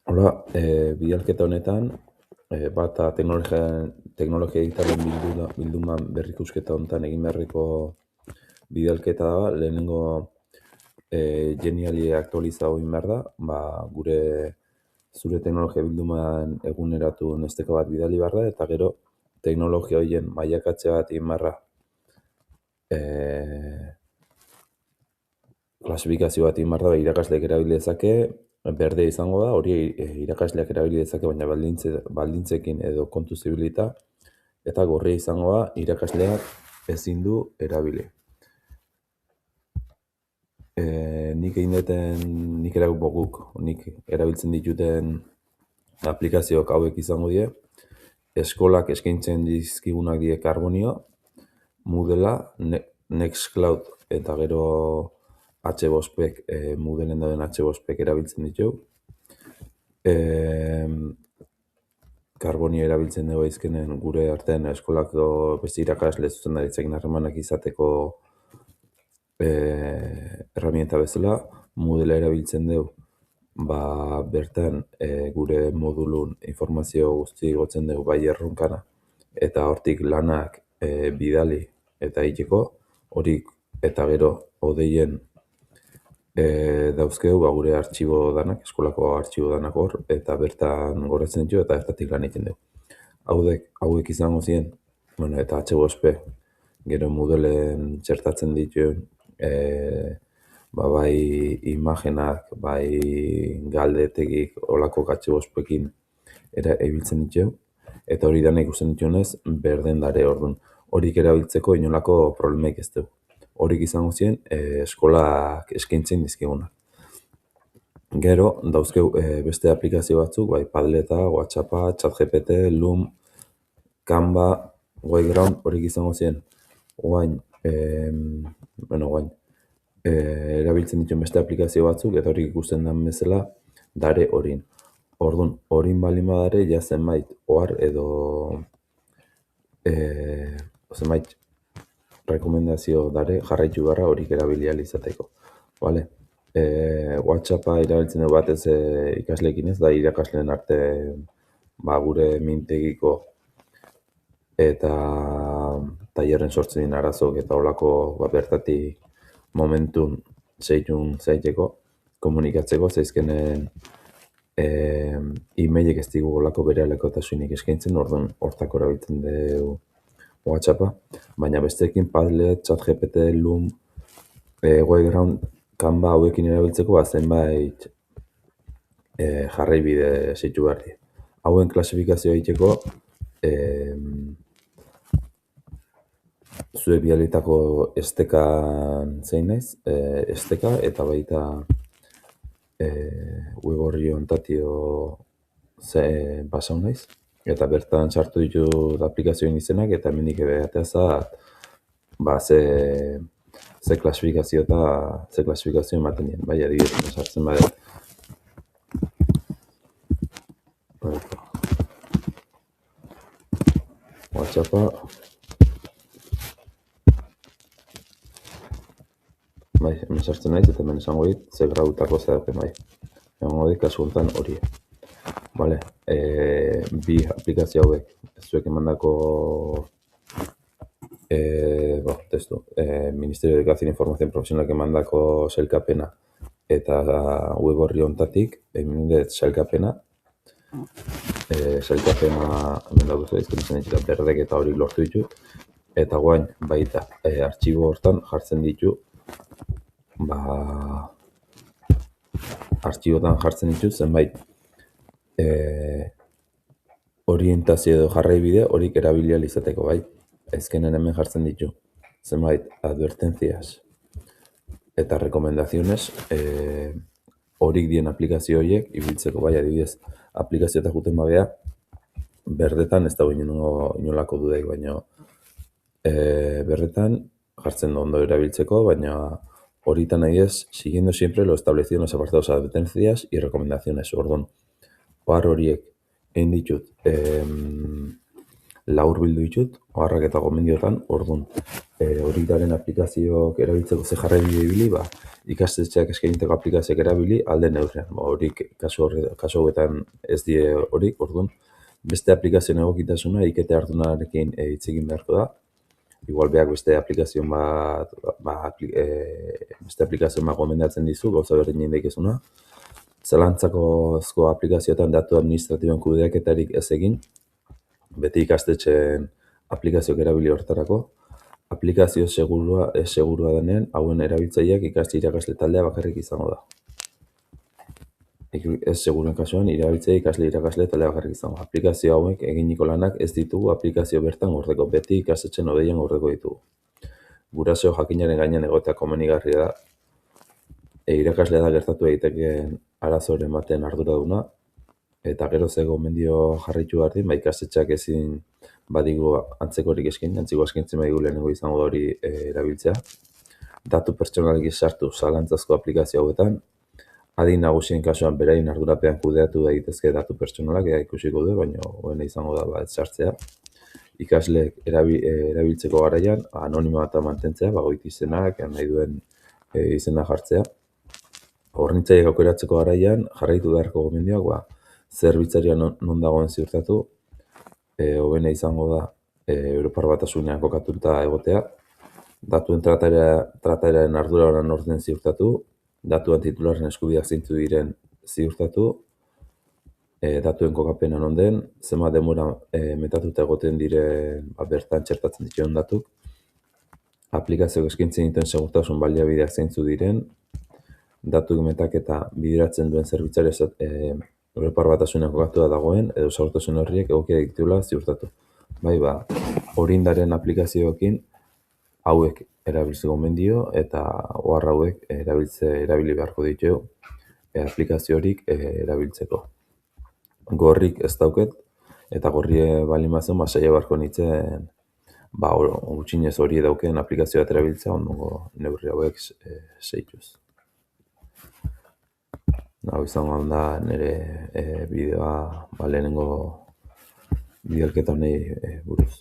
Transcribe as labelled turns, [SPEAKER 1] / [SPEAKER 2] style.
[SPEAKER 1] Hola, bidalketa honetan, bata teknologia digitalen bilduma berrikusketa honetan egin beharreko bidalketa da. Lehenengo Geniali aktualizatu egin behar da, gure zure teknologia bilduman eguneratu nesteka bat bidali behar da, eta gero teknologia horien mailakatze bat egin behar da. Klasifikazio bat egin behar da, irakasleek erabili dezake, berde izango da, hori irakasleak erabili dezake, baina baldintzekin edo kontu zibilita, eta gorria izango da, irakasleak ezin du erabili. Nik erabiltzen dituten aplikazioak hauek izango die, eskolak eskaintzen dizkigunak die Carbonio, Moodlea, Nextcloud eta gero HBospek, Moodleen dauden HBospek erabiltzen ditu. Carbonio erabiltzen dugu izkenen gure artean eskolako beste irakasle zuzendaritzekin harremanak izateko herramienta bezala. Moodlea erabiltzen dugu bertan gure modulun informazio guzti igotzen dugu bai erronkana, eta hortik lanak bidali eta egiteko, hori eta gero odeien dauzkegu gure artxibo danak, eskolako artxibo danak hor, eta bertan goratzen ditu eta bertatik lan egiten dugu. Hauek izango ziren, eta HBOSP, gero Moodleen txertatzen ditu bai imagenak, bai galdetegik, olako HBOSPekin erabiltzen ditu, eta hori dana ikusten ditunez, berden dare orduan. Horik erabiltzeko inolako problemaik ez dugu. Horik izango ziren eskolak eskaintzen dizkigunak. Gero, dauzkeu beste aplikazio batzuk, bai Padleta, WhatsAppa, ChatGPT, Loom, Canva, Wayground, horik izango ziren. Erabiltzen dituen beste aplikazio batzuk, eta horik ikusten den bezala, dare horin. Orduan, horin balin badare, ja zenbait ohar edo zenbait rekomendazio dare jarraitu beharra horik erabili ahal izateko. Vale? WhatsAppa erabiltzen dugu batez ikasleekin ez, da irakasleen arte gure mintegiko eta tailerren sortzen dien arazok eta holako bertatik momentun zeitun zaiteko, komunikatzeko, zaizkenen e-mailek ez digu holako berehalekotasunik eskaintzen, orduan hortako erabiltzen dugu WhatsAppa, baina besteekin Padlet, ChatGPT, Loom, Wayground, Canva hauekin erabiltzeko zenbait jarraibide zeitu behar dira. Hauen klasifikazioa egiteko zuek bidalitako estekan zein naiz, esteka eta baita web horri ontatio basau naiz, eta bertan sartu ditut aplikazioen izenak, eta hemendik behatea ze klasifikazio ematen dien. Bai, adibidez, sartzen badut. WhatsAppa. Bai, hemen sartzen naiz, eta hemen esango dit, ze grautako zedapen bai. Emango dit, kasu honetan hori. Vale, bi aplikazio hauek, zuek emandako testu, Ministerio de Educación e Información Profesionalak emandako sailkapena eta web horri hontatik, hemen dut sailkapena, hemen dago zaizken izan ditut, berdek eta hori lortu ditut, eta guain baita artxibo hortan jartzen ditu, artxibotan jartzen ditut zenbait orientazio edo jarraibide horik erabili ahal izateko, bai. Ezkenen hemen jartzen ditu zenbait advertencias eta rekomendaziones horik dien aplikazio horiek ibiltzeko, bai, adibidez, aplikazio eta juten bagea, berdetan ez dago inolako dudaik, baina berdetan jartzen du ondo erabiltzeko, baina horitan nahi ez, siguiendo siempre lo establecido en los apartados advertencias y recomendaciones. Orduan, ohar horiek egin ditut laburbildu ditut, oharrak eta gomendioetan, orduan, Euridaren aplikazioak erabiltzeko ze jarraibide ibili, ikastetxeak eskainitako aplikazioak erabili alde neurrian. Horik kasu hauetan ez die horik, orduan, beste aplikazioen egokitasuna ikete hartunarekin hitz egin beharko da. Igual beak beste aplikazio bat gomendatzen dizu, gauza berdin egin daikezuna. Zalantzako aplikazioetan datu administratiboen kudeaketarik ez egin, beti ikastetxeen aplikazioak erabili horretarako. Aplikazio segurua denean, hauen erabiltzaileak ikasle taldea bakarrik izango da. Ez seguruen kasuan, erabiltzaile ikasle taldea bakarrik izango da. Aplikazio hauek eginiko lanak ez ditugu aplikazio bertan gordeko, beti ikastetxeen hodeian gordeko ditugu. Guraso jakinaren gainean egotea komenigarria da. Irakaslea da gertatu egiteken arazoren baten arduraduna, eta gero ze gomendio jarraitu behar din, ikastetxeak ezin badigu antzekorik antzeko eskaintzen badigu lehenengo izango da hori erabiltzea. Datu pertsonalik sartu zalantzazko aplikazio hauetan, adin nagusien kasuan beraien ardurapean kudeatu daitezke datu pertsonalak, ikusiko du, baina hoena izango da ez sartzea. Ikasleek erabiltzeko garaian, anonimo bat mantentzea, goiti izenak, nahi duen izena jartzea. Hornitzaileak aukeratzeko garaian, jarraitu beharko gomendioak, zerbitzaria non dagoen ziurtatu, hobena izango da Europar Batasunean kokatuta egotea, datuen trataeraren ardura norden ziurtatu, datuen titularren eskubideak zeintzuk diren ziurtatu, datuen kokapena non den, zenbat denbora metatuta egoten diren bertan txertatzen dituen datuk, aplikazioak eskaintzen dituen segurtasun baliabideak zeintzuk diren, datuak metaketa bideratzen duen zerbitzaria Europar Batasunean kokatua dagoen, edo segurtasun horriek egokia ditula ziurtatu. Orindaren aplikazioekin hauek erabiltzeko gomendio eta ohar hauek erabili beharko ditu aplikazio horik erabiltzeko. Gorrik ez dauket, eta gorri baldin bazen, saia beharko nintzen gutxienez hori dauken aplikazio bat erabiltzea ondongo neurri hauek zehituz. Hau izango da nire bideoa lehenengo bideoketa honei buruz.